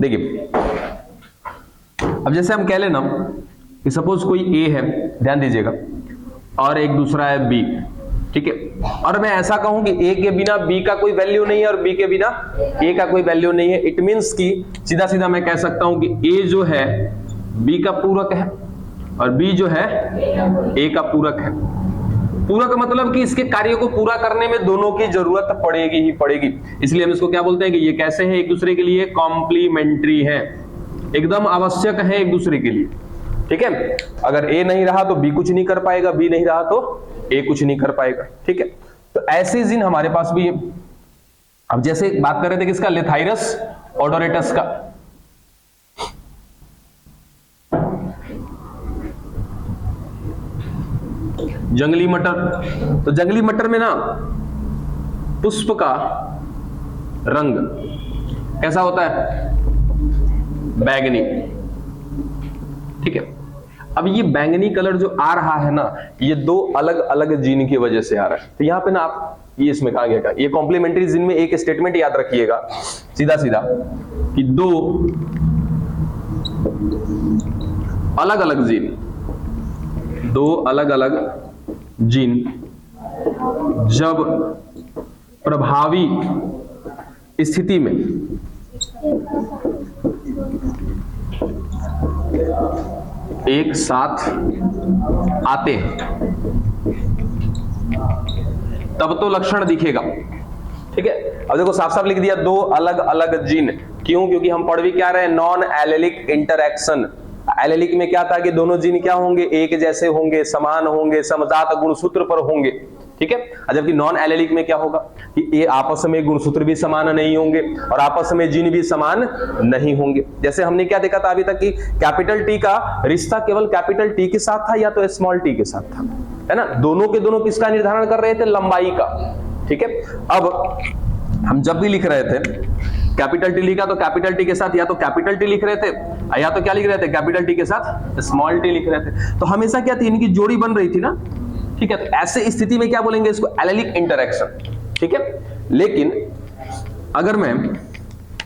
देखिए अब जैसे हम कह लेना कि सपोज कोई ए है, ध्यान दीजिएगा, और एक दूसरा है बी, ठीक है, और मैं ऐसा कहूं कि ए के बिना बी का कोई वैल्यू नहीं है और बी के बिना ए का कोई वैल्यू नहीं है। इट मींस कि सीधा सीधा मैं कह सकता हूं कि ए जो है बी का पूरक है और बी जो है ए का पूरक है। पूरक का मतलब कि इसके कार्य को पूरा करने में दोनों की जरूरत पड़ेगी ही पड़ेगी, इसलिए हम इसको क्या बोलते हैं कि ये कैसे है, एक दूसरे के लिए कॉम्प्लीमेंट्री है, एकदम आवश्यक है एक दूसरे के लिए, ठीक है। अगर ए नहीं रहा तो बी कुछ नहीं कर पाएगा, बी नहीं रहा तो ए कुछ नहीं कर पाएगा, ठीक है। तो ऐसे जिन हमारे पास भी है। अब जैसे बात कर रहे थे किसका, लेथाइरस ओडोरेटस का, जंगली मटर। तो जंगली मटर में ना पुष्प का रंग कैसा होता है, बैंगनी, ठीक है। अब ये बैंगनी कलर जो आ रहा है ना, ये दो अलग अलग जीन की वजह से आ रहा है। तो यहां पे ना आप ये इसमें कहा गया, ये कॉम्प्लीमेंट्री जीन में एक स्टेटमेंट याद रखिएगा सीधा सीधा कि दो अलग अलग जीन, दो अलग अलग जीन जब प्रभावी स्थिति में एक साथ आते हैं तब तो लक्षण दिखेगा, ठीक है। अब देखो साफ साफ लिख दिया दो अलग अलग जीन, क्यों, क्योंकि हम पढ़ भी क्या रहे हैं, नॉन एलेलिक इंटरैक्शन। एलेलिक में क्या था कि दोनों जीन क्या होंगे, एक जैसे होंगे, समान होंगे, समजात गुणसूत्र पर होंगे, ठीक है। जबकि नॉन एलेलिक में क्या होगा कि ये आपस में गुणसूत्र भी समान नहीं होंगे और आपस में जीन भी समान नहीं होंगे। जैसे हमने क्या देखा था अभी तक कि कैपिटल टी का रिश्ता केवल कैपिटल टी के साथ था या तो स्मॉल टी के साथ था, है ना। दोनों के दोनों किसका निर्धारण कर रहे थे, लंबाई का, ठीक है। अब हम जब भी लिख रहे थे कैपिटल टी लिखा तो कैपिटल टी के साथ या तो कैपिटल टी लिख रहे थे या तो क्या लिख रहे थे, कैपिटल टी के साथ स्मॉल टी लिख रहे थे। तो हमेशा क्या थी, इनकी जोड़ी बन रही थी ना, ठीक है। तो ऐसे स्थिति में क्या बोलेंगे इसको, एलेलिक इंटरैक्शन, ठीक है। लेकिन अगर मैं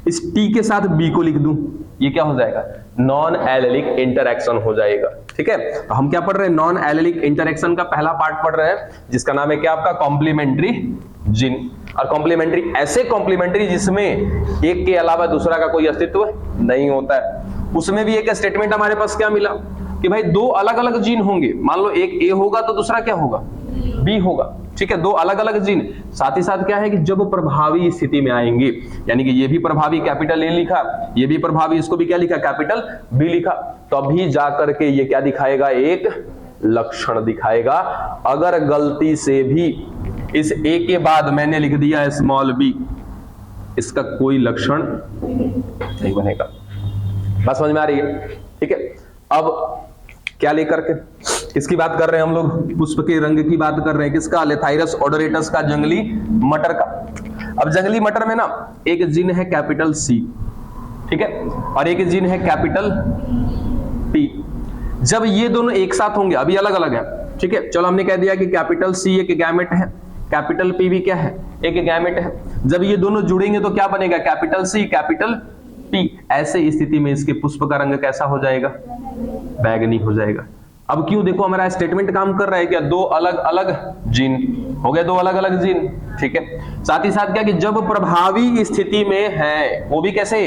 इस टी के साथ बी को लिख दूं, ये क्या हो जाएगा, नॉन एलेलिक इंटरैक्शन हो जाएगा, ठीक है। तो हम क्या पढ़ रहे हैं, नॉन एलेलिक इंटरैक्शन का पहला पार्ट पढ़ रहे हैं जिसका नाम है क्या आपका, कॉम्प्लीमेंट्री जीन। और कॉम्प्लीमेंट्री ऐसे कॉम्प्लीमेंट्री जिसमें एक के अलावा दूसरा का कोई अस्तित्व नहीं होता है। उसमें भी एक स्टेटमेंट हमारे पास क्या मिला कि भाई दो अलग अलग जीन होंगे, मान लो एक ए होगा तो दूसरा क्या होगा, बी होगा, ठीक है। दो अलग अलग जीन, साथ ही साथ क्या है कि जब प्रभावी स्थिति में आएंगे, यानी कि ये भी प्रभावी कैपिटल ए लिखा, ये भी प्रभावी, इसको भी क्या लिखा, कैपिटल बी लिखा, तभी जाकर के ये क्या दिखाएगा, एक लक्षण दिखाएगा। अगर गलती से भी इस ए के बाद मैंने लिख दिया स्मॉल बी, इसका कोई लक्षण नहीं बनेगा। बात समझ में आ रही है, ठीक है। अब क्या लेकर के किसकी बात कर रहे हैं हम लोग, पुष्प के रंग की बात कर रहे हैं, किसका, लेथाइरस ओडोरेटस का, जंगली मटर का। अब जंगली मटर में ना एक जीन है कैपिटल सी, ठीक है, और एक जीन है कैपिटल पी। जब ये दोनों एक साथ होंगे, अभी अलग अलग है, ठीक है, चलो हमने कह दिया कि कैपिटल सी एक गैमेट है, कैपिटल पी भी क्या है, एक गैमेट है। जब ये दोनों जुड़ेंगे तो क्या बनेगा, कैपिटल सी कैपिटल पी। ऐसे स्थिति में इसके पुष्प का रंग कैसा हो जाएगा, बैंगनी हो जाएगा। अब क्यों, देखो हमारा स्टेटमेंट काम कर रहा है क्या, दो अलग अलग जीन हो गए, दो अलग अलग जीन, ठीक है। साथ ही साथ क्या कि जब प्रभावी स्थिति में है, वो भी कैसे,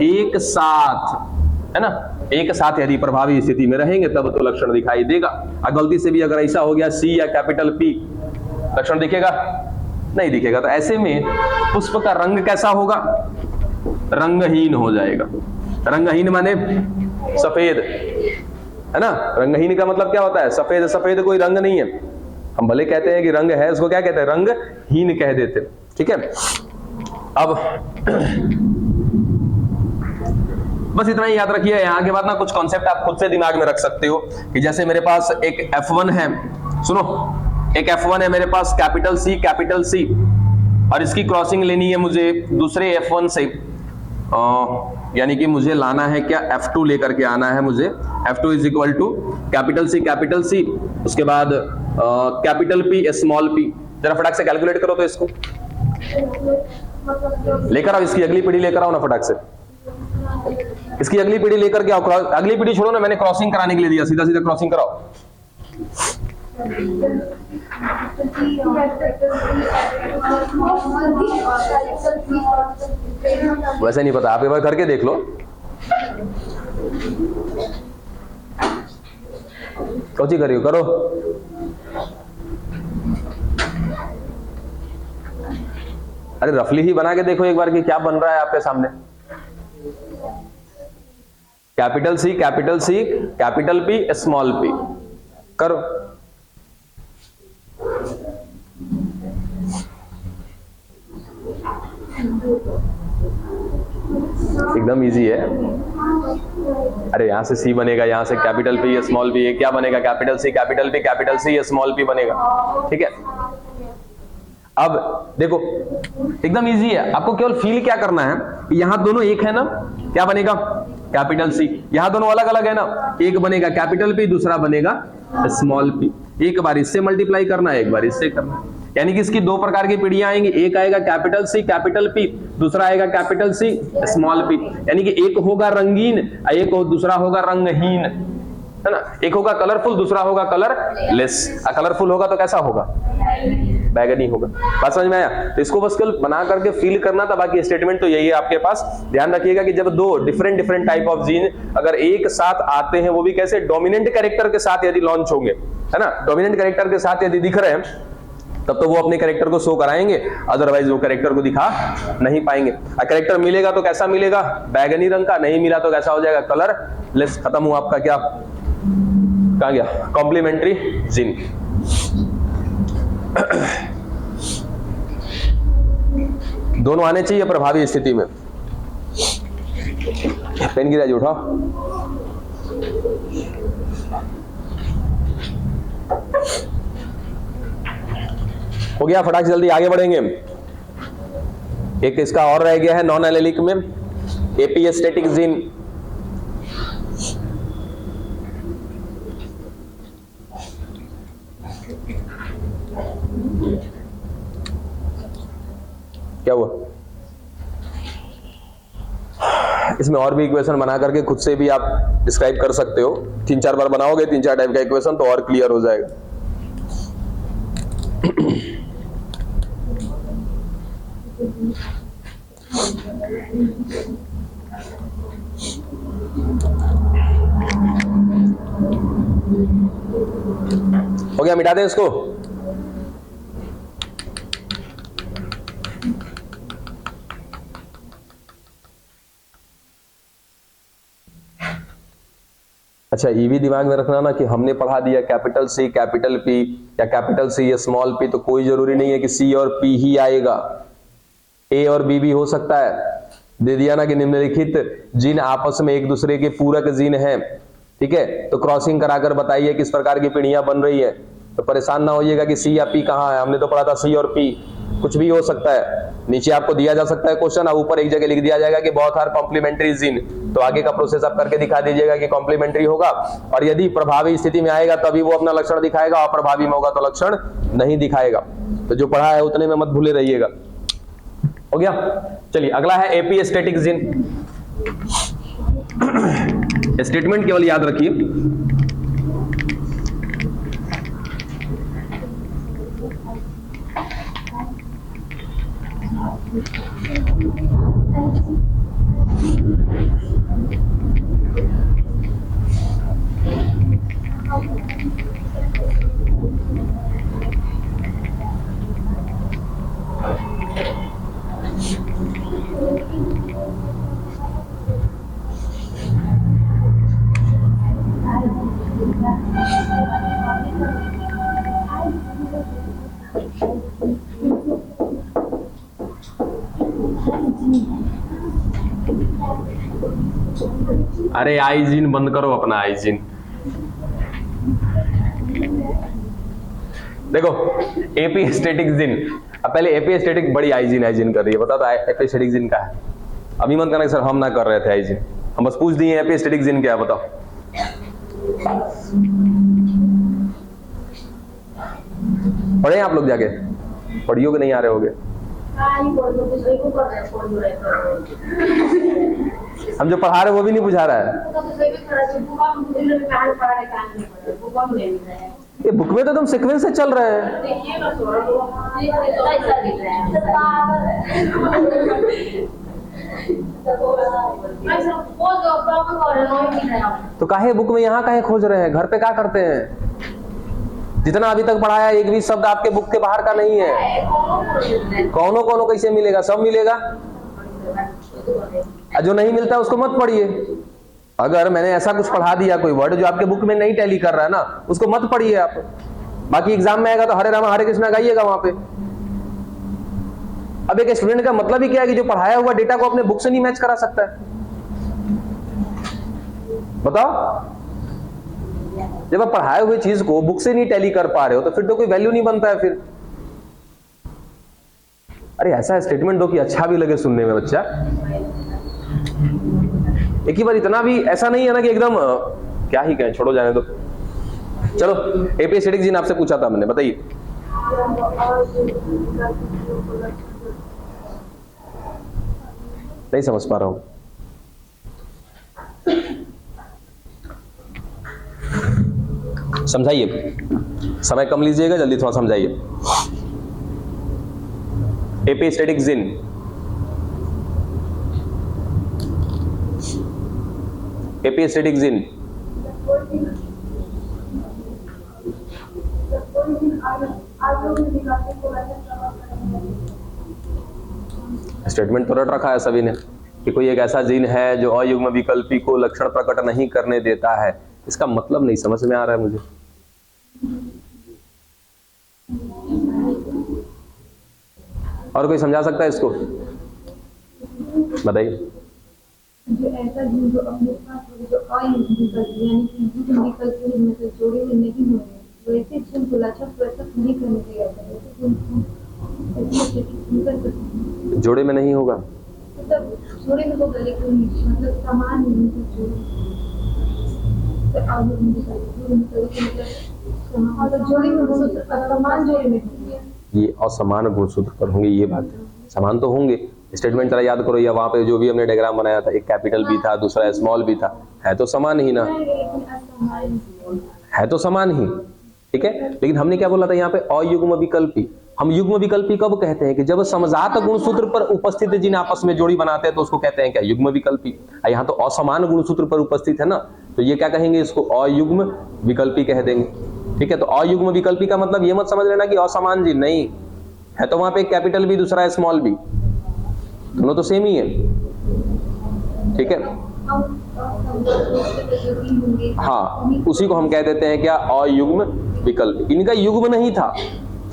एक साथ, है ना, एक साथ यदि प्रभावी स्थिति में रहेंगे तब तो लक्षण दिखाई देगा। और गलती से भी अगर ऐसा हो गया सी या कैपिटल पी, लक्षण दिखेगा नहीं दिखेगा। तो ऐसे में पुष्प का रंग कैसा होगा, रंगहीन हो जाएगा। रंगहीन माने सफेद, है ना। रंगहीन का मतलब क्या होता है, सफेद, सफेद कोई रंग नहीं है। हम भले कहते हैं कि रंग है, उसको क्या कहते हैं, रंगहीन कह देते, ठीक है। अब बस इतना ही याद रखिए। यहां के बाद ना कुछ कॉन्सेप्ट आप खुद से दिमाग में रख सकते हो कि जैसे मेरे पास एक F1 है, सुनो, एक F1 है मेरे पास, कैपिटल सी, और इसकी क्रॉसिंग लेनी है मुझे दूसरे F1 से, यानी कि मुझे लाना है क्या, F2 लेकर के आना है मुझे। F2 is equal to capital C, उसके बाद कैपिटल पी स्मॉल पी। जरा फटाक से कैलकुलेट करो तो इसको लेकर आओ, इसकी अगली पीढ़ी लेकर आओ ना फटाक से। इसकी अगली पीढ़ी लेकर के आओ, अगली पीढ़ी छोड़ो ना, मैंने क्रॉसिंग कराने के लिए दिया, सीधा सीधा क्रॉसिंग कराओ। वैसे नहीं पता, आप एक बार करके देख लो। कौची करियो, करो। अरे रफली ही बना के देखो एक बार कि क्या बन रहा है आपके सामने। Capital C, capital C, capital P, small P, करो। एकदम इजी है। अरे यहां से सी बनेगा, यहां से कैपिटल पी स्मॉल पी, ये क्या बनेगा, capital C capital C small P बनेगा। ठीक है, अब देखो एकदम इजी है, आपको केवल फील क्या करना है, यहां दोनों एक है ना, क्या बनेगा, कैपिटल सी। यहां दोनों अलग अलग है ना, एक बनेगा कैपिटल पी, दूसरा बनेगा स्मॉल पी। एक बार इससे मल्टीप्लाई करना है, एक बार इससे करना, यानी कि इसकी दो प्रकार की पीढ़ियां आएंगी, एक आएगा कैपिटल सी कैपिटल पी, दूसरा आएगा कैपिटल सी स्मॉल पी। यानी कि एक होगा रंगीन, एक दूसरा होगा रंगहीन, है ना। एक होगा कलरफुल, दूसरा होगा कलरलेस। कलरफुल होगा तो कैसा होगा, बैगनी होगा। बात समझ में आया? तो इसको बस कल बना करके फील करना था, बाकी स्टेटमेंट तो यही है आपके पास। ध्यान रखिएगा कि जब दो डिफरेंट टाइप ऑफ जीन अगर एक साथ आते हैं, वो भी कैसे, डोमिनेंट कैरेक्टर के साथ यदि लॉन्च होंगे, है ना, डोमिनेंट कैरेक्टर के साथ यदि दिख रहे हैं, तब तो वो अपने कैरेक्टर को शो कराएंगे, अदरवाइज वो कैरेक्टर को दिखा नहीं पाएंगे। कैरेक्टर मिलेगा तो कैसा मिलेगा, बैगनी रंग का, नहीं मिला तो कैसा हो जाएगा, कलरलेस। खत्म हुआ आपका क्या, कहां गया, कॉम्प्लीमेंट्री जीन। दोनों आने चाहिए प्रभावी स्थिति में। पेन गिरा जी, उठाओ। हो गया, फटाक से जल्दी आगे बढ़ेंगे। एक इसका और रह गया है नॉन एलेलिक में, एपीस्टेटिक जीन। क्या हुआ, इसमें और भी इक्वेशन बना करके खुद से भी आप डिस्क्राइब कर सकते हो। 3-4 बार बनाओगे 3-4 टाइप का इक्वेशन तो और क्लियर हो जाएगा। हो गया, मिटा दें इसको। अच्छा, ये भी दिमाग में रखना ना कि हमने पढ़ा दिया कैपिटल सी कैपिटल पी या कैपिटल सी स्मॉल पी, तो कोई जरूरी नहीं है कि सी और पी ही आएगा, ए और बी भी हो सकता है। दे दिया ना कि निम्नलिखित जीन आपस में एक दूसरे के पूरक जीन हैं, ठीक है, तो क्रॉसिंग कराकर बताइए किस प्रकार की पीढ़ियां बन रही है। तो परेशान ना होइएगा कि सी या पी कहाँ है, हमने तो पढ़ा था सी और पी, कुछ भी हो सकता है। नीचे आपको दिया जा सकता है क्वेश्चन, और ऊपर एक जगह लिख दिया जाएगा कि बहुत सारे कॉम्प्लीमेंट्री जीन, तो आगे का प्रोसेस आप करके दिखा दीजिएगा कि कॉम्प्लीमेंट्री होगा, और यदि प्रभावी स्थिति में आएगा तभी वो अपना लक्षण दिखाएगा, और प्रभावी में होगा तो लक्षण नहीं दिखाएगा। तो जो पढ़ा है उतने में मत भूले रहिएगा। हो गया, चलिए अगला है एपीस्टेटिक जीन। स्टेटमेंट केवल याद रखिए, अरे आइजीन बंद करो अपना आइजीन। देखो एपीस्टेटिक जीन, अब पहले एपीस्टेटिक बड़ी आइजीन कर रही है, बता तो एपीस्टेटिक जीन का है। अभी मन करना कि सर हम ना कर रहे थे आइजीन, हम बस पूछ दिए एपीस्टेटिक जीन क्या है, बताओ। पढ़े आप लोग जाके, पढ़ियो के नहीं आ रहे होगे। हम जो पढ़ा रहे वो भी नहीं बुझा रहा है। ये बुक में तो तुम सीक्वेंस से चल रहे हैं। तो काहे बुक में यहाँ काहे खोज रहे हैं? घर पे क्या करते हैं? जितना अभी तक पढ़ाया एक भी शब्द आपके बुक के बाहर का नहीं है। कौनो कौनो कैसे मिलेगा? सब मिलेगा। जो नहीं मिलता उसको मत पढ़िए। अगर मैंने ऐसा कुछ पढ़ा दिया कोई वर्ड जो आपके बुक में नहीं टैली कर रहा है ना, उसको मत पढ़िए आप। बाकी एग्जाम में आएगा तो हरे रामा हरे कृष्णा गाइएगा वहां पे। अब एक स्टूडेंट का मतलब ही क्या है कि जो पढ़ाया हुआ डेटा को अपने बुक से नहीं मैच करा सकता है? बताओ। जब आप पढ़ाए हुए चीज को बुक से नहीं टैली कर पा रहे हो तो फिर तो कोई वैल्यू नहीं बनता है फिर। अरे ऐसा स्टेटमेंट दो कि अच्छा भी लगे सुनने में बच्चा। एक ही बार इतना भी ऐसा नहीं है ना कि एकदम क्या ही कहें, छोड़ो जाने दो। चलो एपिस्टेटिक जीन आपसे पूछा था मैंने, बताइए। नहीं समझ पा रहा हूं। समझाइए, समय कम लीजिएगा, जल्दी थोड़ा समझाइए। Epistatic gene, epistatic gene statement तो रट रखा है सभी ने कि कोई एक ऐसा जीन है जो अयुग्म विकल्पी को लक्षण प्रकट नहीं करने देता है। इसका मतलब नहीं समझ में आ रहा है मुझे। और कोई समझा सकता है इसको? बताइए। जो ऐसा जीन जो अपने पास जो अयुग्म विकल्प यानी कि युग्म विकल्प के मतलब जोड़े हुए नहीं हो रहे, वो ऐसे जीन को लक्षण प्रकट नहीं करने देगा। जोड़े में नहीं होगा मतलब जोड़े में होगा लेकिन मतलब समान नहीं जोड़े। जोड़े में समान जोड़े में ये असमान गुणसूत्र पर होंगे, ये बात है। समान तो होंगे। स्टेटमेंट जरा याद करो, या वहां पे जो भी हमने डायग्राम बनाया था, एक कैपिटल भी था दूसरा स्मॉल भी था, है तो समान ही ना, है तो समान ही। ठीक है, लेकिन हमने क्या बोला था यहाँ पे? अयुग्म विकल्पी। हम युग्म विकल्पी कब कहते हैं? कि जब समजात गुणसूत्र पर उपस्थित जिन आपस में जोड़ी बनाते हैं तो उसको कहते हैं क्या? युग्म विकल्पी। यहाँ तो असमान गुणसूत्र पर उपस्थित है ना, तो ये क्या कहेंगे? इसको अयुग्म विकल्पी कह देंगे। ठीक है, तो अयुग्म विकल्पी का मतलब ये मत समझ लेना कि असमान जी नहीं है, तो वहां पे एक कैपिटल भी दूसरा स्मॉल भी, दोनों तो सेम ही है। ठीक है, हाँ, उसी को हम कह देते हैं क्या? अयुग्म विकल्पी। इनका युग्म नहीं था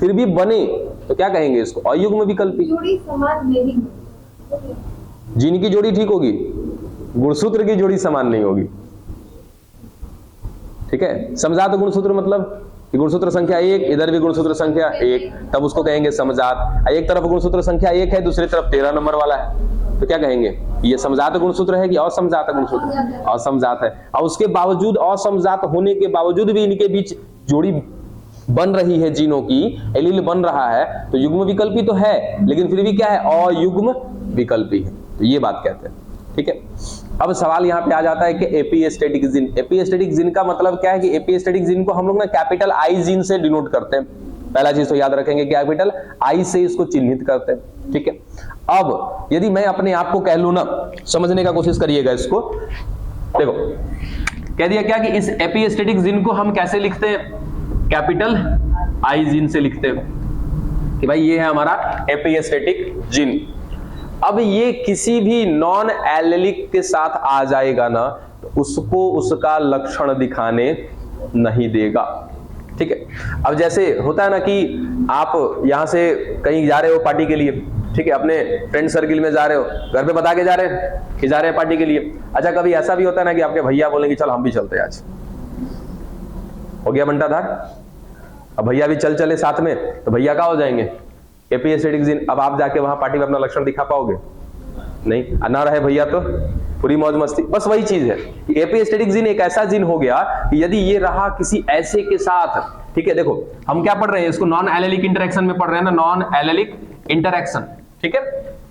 फिर भी बने तो क्या कहेंगे इसको? अयुग्म विकल्पी। जोड़ी समान नहीं, जिनकी जोड़ी ठीक होगी, गुणसूत्र की जोड़ी समान नहीं होगी। ठीक है, समजात गुणसूत्र मतलब गुणसूत्र संख्या 1, इधर भी गुणसूत्र संख्या 1, तब उसको कहेंगे समजात। एक तरफ गुणसूत्र संख्या 1 है, दूसरी तरफ 13 नंबर वाला है, तो क्या कहेंगे? ये समजात गुणसूत्र है कि असमजात गुणसूत्र? असमजात है। और उसके बावजूद, असमजात होने के बावजूद भी इनके बीच जोड़ी बन रही है, जीनों की एलील बन रहा है, तो युग्म विकल्पी तो है, लेकिन फिर भी क्या है? अयुग्म विकल्पी है। तो ये बात कहते हैं। ठीक है, अब सवाल यहाँ पे आ जाता है कि एपिस्टेटिक जीन। एपिस्टेटिक जीन का मतलब क्या है? कि एपिस्टेटिक जीन को हम लोग ना कैपिटल आई जीन से डिनोट करते हैं। पहला चीज तो याद रखेंगे, कैपिटल आई से इसको चिन्हित करते हैं। ठीक है, अब यदि मैं अपने आप को कह लूं ना, समझने का कोशिश करिएगा इसको। देखो, कह दिया क्या कि इस एपिस्टेटिक जीन को हम कैसे लिखते हैं? कैपिटल आई जीन से लिखते हैं कि भाई ये है हमारा एपिस्टेटिक जीन। अब ये किसी भी नॉन एलेलिक के साथ आ जाएगा ना, तो उसको उसका लक्षण दिखाने नहीं देगा। ठीक है, अब जैसे होता है ना कि आप यहां से कहीं जा रहे हो पार्टी के लिए, ठीक है, अपने फ्रेंड सर्किल में जा रहे हो, घर पे बता के जा रहे हैं कि जा रहे हैं पार्टी के लिए। अच्छा, कभी ऐसा भी होता है ना कि आपके भैया बोलेंगे चल हम भी चलते हैं आज, हो गया बंटाधार। अब भैया भी चले साथ में, तो भैया क्या हो जाएंगे? Epistatic gene. अब आप जाके वहां पार्टी में अपना लक्षण दिखा पाओगे? नहीं, ना रहे भैया तो पूरी मौज मस्ती। बस वही चीज है, एपिस्टेटिक जीन एक ऐसा जीन हो गया कि यदि ये रहा किसी ऐसे के साथ, ठीक है, देखो हम क्या पढ़ रहे हैं इसको? नॉन एलेलिक इंटरेक्शन में पढ़ रहे हैं ना, नॉन एलेलिक इंटरेक्शन। ठीक है,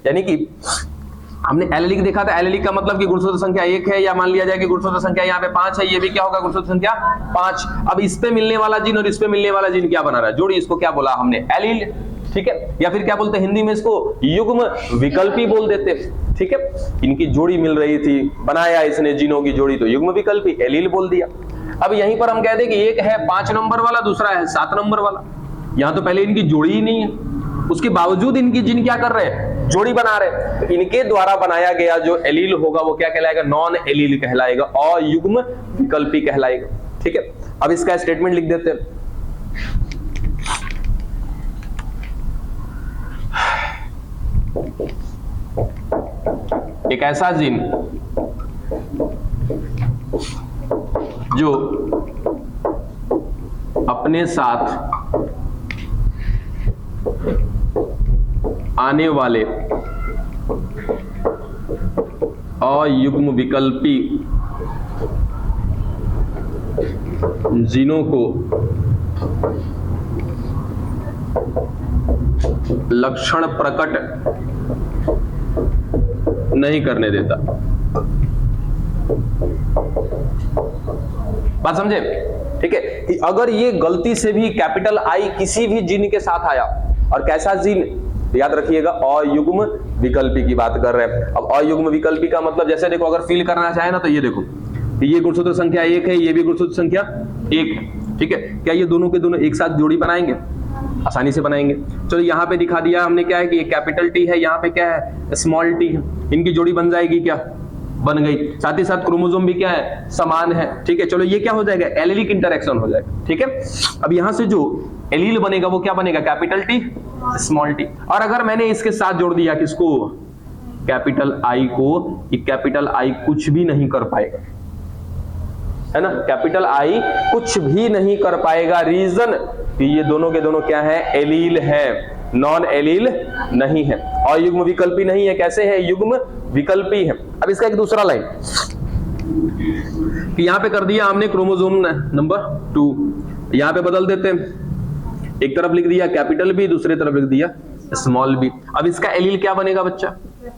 यानी कि हमने एलेलिक देखा था, एलेलिक का मतलब कि गुणसूत्र संख्या 1 है, या मान लिया जाए कि गुणसूत्र संख्या यहाँ पे 5 है, ये भी क्या होगा गुणसूत्र संख्या 5। अब इस पे मिलने वाला जीन और इस पे मिलने वाला जीन क्या बना रहा है, जोड़ी, इसको क्या बोला हमने, एलील, ठीक है, या फिर क्या बोलते हैं हिंदी में इसको युग्म विकल्पी बोल देते, ठीक है। इनकी जोड़ी मिल रही थी, बनाया इसने जीनों की जोड़ी, तो युग्म विकल्पी एलील बोल दिया। अब यहीं पर हम कहते हैं कि एक है 5 नंबर वाला, दूसरा है 7 नंबर वाला, यहां तो पहले इनकी जोड़ी ही नहीं है, उसके बावजूद इनकी जीन क्या कर रहे हैं, जोड़ी बना रहे हैं। तो इनके द्वारा बनाया गया जो एलील होगा वो क्या कहलाएगा, नॉन एलील कहलाएगा, अयुग्म विकल्पी कहलाएगा, ठीक है। अब इसका स्टेटमेंट लिख देते हैं। एक ऐसा जीन जो अपने साथ आने वाले अयुग्म विकल्पी जीनों को लक्षण प्रकट नहीं करने देता। बात समझे, ठीक है। अगर ये गलती से भी कैपिटल आई किसी भी जीन के साथ आया, और कैसा जीन, याद रखिएगा अयुग्म विकल्पी की बात कर रहे हैं। अब अयुग्म विकल्पी का मतलब जैसे देखो, अगर फील करना चाहे ना तो ये देखो, ये गुणसूत्र संख्या 1 है, ये भी गुणसूत्र संख्या 1 है, ठीक है। क्या ये दोनों के दोनों एक साथ जोड़ी बनाएंगे, आसानी से बनाएंगे। चलो यहाँ पे दिखा दिया हमने क्या है कि ये कैपिटल टी है, यहाँ पे क्या है स्मॉल टी है, इनकी जोड़ी बन जाएगी, क्या बन गई। साथ ही साथ क्रोमोसोम भी क्या है, समान है, ठीक है। चलो ये क्या हो जाएगा, एलेलिक इंटरेक्शन हो जाएगा, ठीक है। अब यहां से जो एलील बनेगा वो क्या बनेगा, कैपिटल टी स्मॉल टी। और अगर मैंने इसके साथ जोड़ दिया किसको, कैपिटल आई को, ये कैपिटल आई कुछ भी नहीं कर पाएगा, है ना, कैपिटल आई कुछ भी नहीं कर पाएगा। रीजन कि ये दोनों के दोनों क्या है, एलील है, नॉन एलील नहीं है, और युग्म विकल्पी नहीं है। कैसे है, युग्म विकल्पी है। अब इसका एक दूसरा लाइन कि यहां पे कर दिया हमने क्रोमोसोम नंबर 2, यहां पे बदल देते हैं, एक तरफ लिख दिया कैपिटल बी, दूसरी तरफ लिख दिया स्मॉल बी। अब इसका एलील क्या बनेगा बच्चा,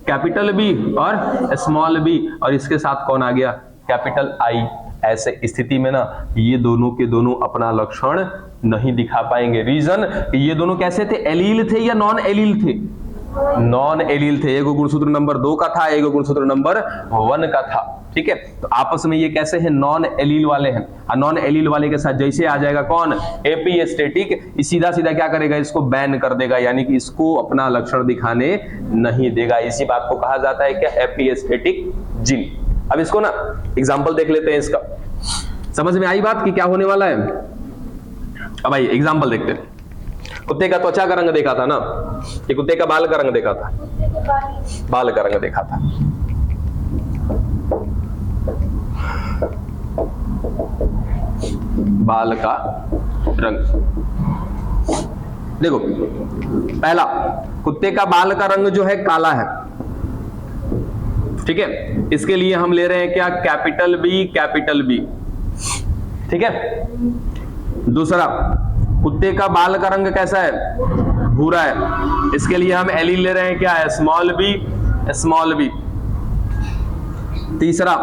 कैपिटल बी और स्मॉल बी, और इसके साथ कौन आ गया, कैपिटल आई। ऐसे स्थिति में ना ये दोनों के दोनों अपना लक्षण नहीं दिखा पाएंगे। रीजन, ये दोनों कैसे थे, एलील थे या नॉन एलील थे, नॉन एलील थे। एक गुणसूत्र नंबर 2 का था, एक गुणसूत्र नंबर 1 का था, ठीक है। तो आपस में ये कैसे हैं, नॉन एलील वाले हैं। और नॉन एलील वाले के साथ जैसे आ जाएगा कौन, एपीस्टेटिक, सीधा सीधा क्या करेगा, इसको बैन कर देगा, यानी कि इसको अपना लक्षण दिखाने नहीं देगा। इसी बात को कहा जाता है क्या, एपीस्टेटिक जीन। अब इसको ना एग्जाम्पल देख लेते हैं, इसका समझ में आई बात कि क्या होने वाला है। अब भाई एग्जाम्पल देखते हैं। कुत्ते का त्वचा का रंग देखा था ना, कि कुत्ते का बाल का रंग देखा था, बाल का रंग देखा था। बाल का रंग देखो, पहला कुत्ते का बाल का रंग जो है काला है, ठीक है। इसके लिए हम ले रहे हैं क्या, कैपिटल बी, कैपिटल बी, ठीक है। दूसरा, कुत्ते का बाल का रंग कैसा है, भूरा है, इसके लिए हम एलील ले रहे हैं क्या है, स्मॉल बी, स्मॉल बी। तीसरा,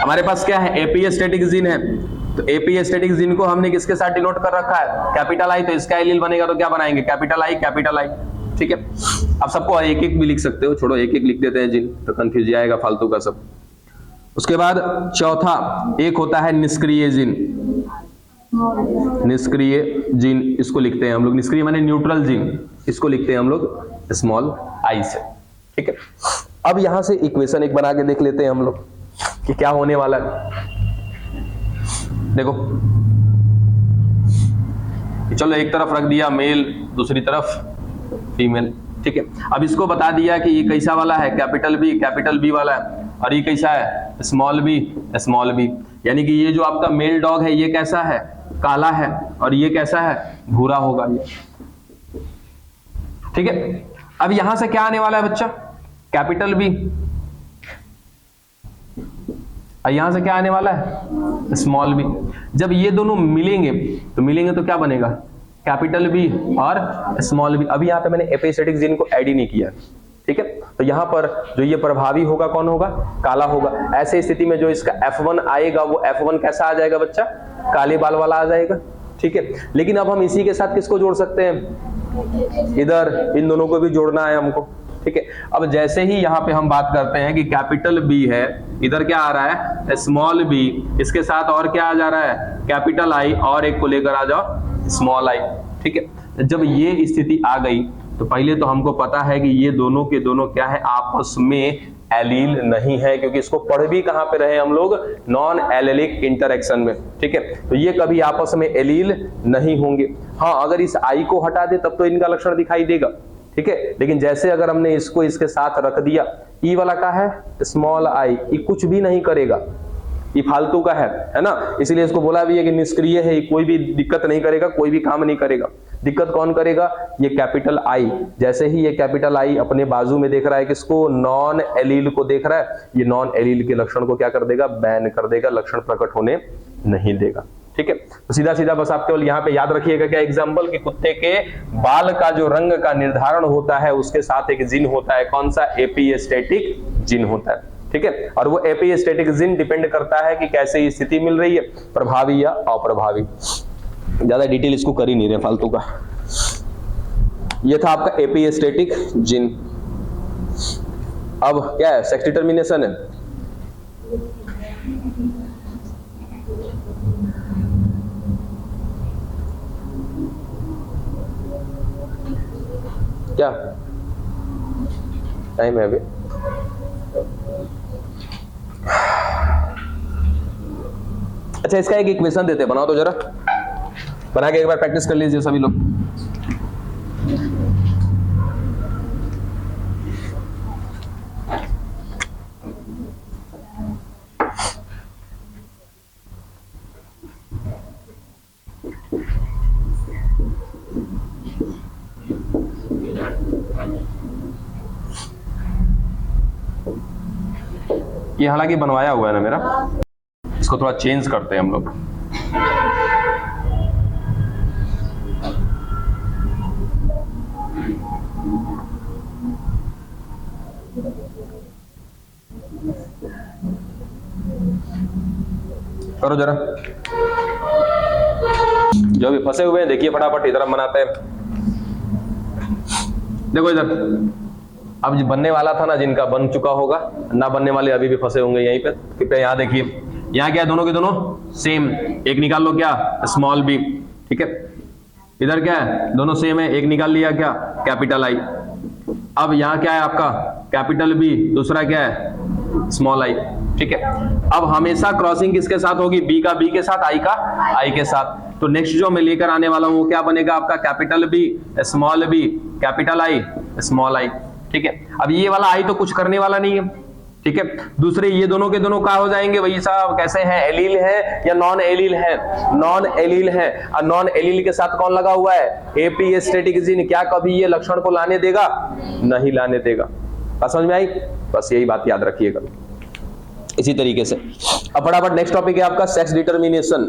हमारे पास क्या है, एपीस्टेटिक जीन है, तो एपीस्टेटिक जीन को हमने किसके साथ डिनोट कर रखा है, कैपिटल आई, तो इसका एलील बनेगा तो क्या बनाएंगे, कैपिटल आई, कैपिटल आई, ठीक है। अब सबको एक एक भी लिख सकते हो, छोड़ो एक एक लिख देते हैं जिन, तो कंफ्यूज जाएगा फालतू का सब। उसके बाद चौथा, एक होता है निष्क्रिय जीन, निष्क्रिय जीन, इसको लिखते हैं हम लोग, निष्क्रिय माने न्यूट्रल जीन, इसको लिखते हैं हम लोग स्मॉल आई से, ठीक है। अब यहां से इक्वेशन एक बना के देख लेते हैं हम लोग कि क्या होने वाला है। देखो, चलो एक तरफ रख दिया मेल, दूसरी तरफ फीमेल, ठीक है। अब इसको बता दिया कि ये कैसा वाला है, कैपिटल बी वाला है, और ये कैसा है, स्मॉल बी, स्मॉल बी। यानी कि ये जो आपका मेल डॉग है ये कैसा है, काला है, और ये कैसा है, भूरा होगा ये, ठीक है। अब यहां से क्या आने वाला है बच्चा, कैपिटल बी, और यहां से क्या आने वाला है, स्मॉल बी। जब ये दोनों मिलेंगे तो क्या बनेगा, कैपिटल बी और स्मॉल बी। अभी यहां पे मैंने एपिस्टेटिक जीन को ऐड ही नहीं किया, ठीक है। तो यहाँ पर जो ये प्रभावी होगा कौन होगा, काला होगा। ऐसे स्थिति में जो इसका F1 आएगा वो F1 कैसा आ जाएगा बच्चा, काले बाल वाला आ जाएगा, ठीक है। लेकिन अब हम इसी के साथ किसको जोड़ सकते हैं, इधर इन दोनों को भी जोड़ना है हमको, ठीक है। अब जैसे ही यहाँ पे हम बात करते हैं कि कैपिटल बी है, इधर क्या आ रहा है स्मॉल बी, इसके साथ और क्या आ जा रहा है कैपिटल आई, और एक को लेकर आ जाओ स्मॉल आई, ठीक है। जब ये स्थिति आ गई तो पहले तो हमको पता है कि ये दोनों के दोनों क्या है, आपस में एलील नहीं है, क्योंकि इसको पढ़ भी कहां पे रहे हम लोग, नॉन एलिलिक इंटरैक्शन में, ठीक है। तो ये कभी आपस में एलील नहीं होंगे। हाँ, अगर इस आई को हटा दे तब तो इनका लक्षण दिखाई देगा, ठीक है। लेकिन जैसे अगर हमने इसको इसके साथ रख दिया, ई वाला का है स्मॉल आई, ये कुछ भी नहीं करेगा, ये फालतू का है ना, इसलिए इसको बोला भी है कि निष्क्रिय है, कोई भी दिक्कत नहीं करेगा, कोई भी काम नहीं करेगा। दिक्कत कौन करेगा, ये कैपिटल आई। जैसे ही ये कैपिटल आई अपने बाजू में देख रहा है किसको, नॉन एलील को देख रहा है, ये नॉन एलील के लक्षण को क्या कर देगा, बैन कर देगा, लक्षण प्रकट होने नहीं देगा, ठीक है। तो सीधा सीधा बस आप केवल यहाँ पे याद रखिएगा क्या एग्जाम्पल, कि कुत्ते के बाल का जो रंग का निर्धारण होता है उसके साथ एक जीन होता है, कौन सा, एपिस्टेटिक जीन होता है, ठीक है। और वो एपिस्टेटिक जीन डिपेंड करता है कि कैसे स्थिति मिल रही है, प्रभावी या अप्रभावी। ज्यादा डिटेल इसको कर ही नहीं रहे फालतू का। ये था आपका एपिस्टेटिक जीन। अब क्या है, सेक्स डिटर्मिनेशन है। क्या टाइम है अभी, अच्छा इसका एक इक्वेशन देते हैं, बनाओ तो जरा, बना के एक बार प्रैक्टिस कर लीजिए सभी लोग। ये हालांकि बनवाया हुआ है ना मेरा, इसको थोड़ा चेंज करते हैं हम लोग। करो जरा, जो भी फंसे हुए हैं देखिए फटाफट, इधर हम बनाते हैं। देखो इधर, अब जो बनने वाला था ना, जिनका बन चुका होगा, ना बनने वाले अभी भी फंसे होंगे यहीं पे। कृपया यहाँ देखिए, यहाँ क्या है, दोनों के दोनों सेम, एक निकाल लो क्या, स्मॉल बी, ठीक है। इधर क्या है, दोनों सेम है, एक निकाल लिया क्या, कैपिटल आई। अब यहाँ क्या है आपका, कैपिटल बी, दूसरा क्या है स्मॉल आई, ठीक है। अब हमेशा क्रॉसिंग किसके साथ होगी, बी का बी के साथ, आई का आई के साथ। तो नेक्स्ट जो मैं लेकर आने वाला हूं वो क्या बनेगा आपका, capital B small B capital I small I, ठीक है। अब ये वाला आई तो कुछ करने वाला नहीं है, ठीक है। दूसरे ये दोनों के दोनों क्या हो जाएंगे वही साहब, कैसे हैं, एलील है या नॉन एलील है, नॉन एलील है। और नॉन एलील के साथ कौन लगा हुआ है, एपिस्टेटिक जीन। क्या कभी ये लक्षण को लाने देगा, नहीं लाने देगा। बात समझ में आई, बस यही बात याद रखिएगा। इसी तरीके से अब फटाफट नेक्स्ट टॉपिक है आपका सेक्स डिटर्मिनेशन।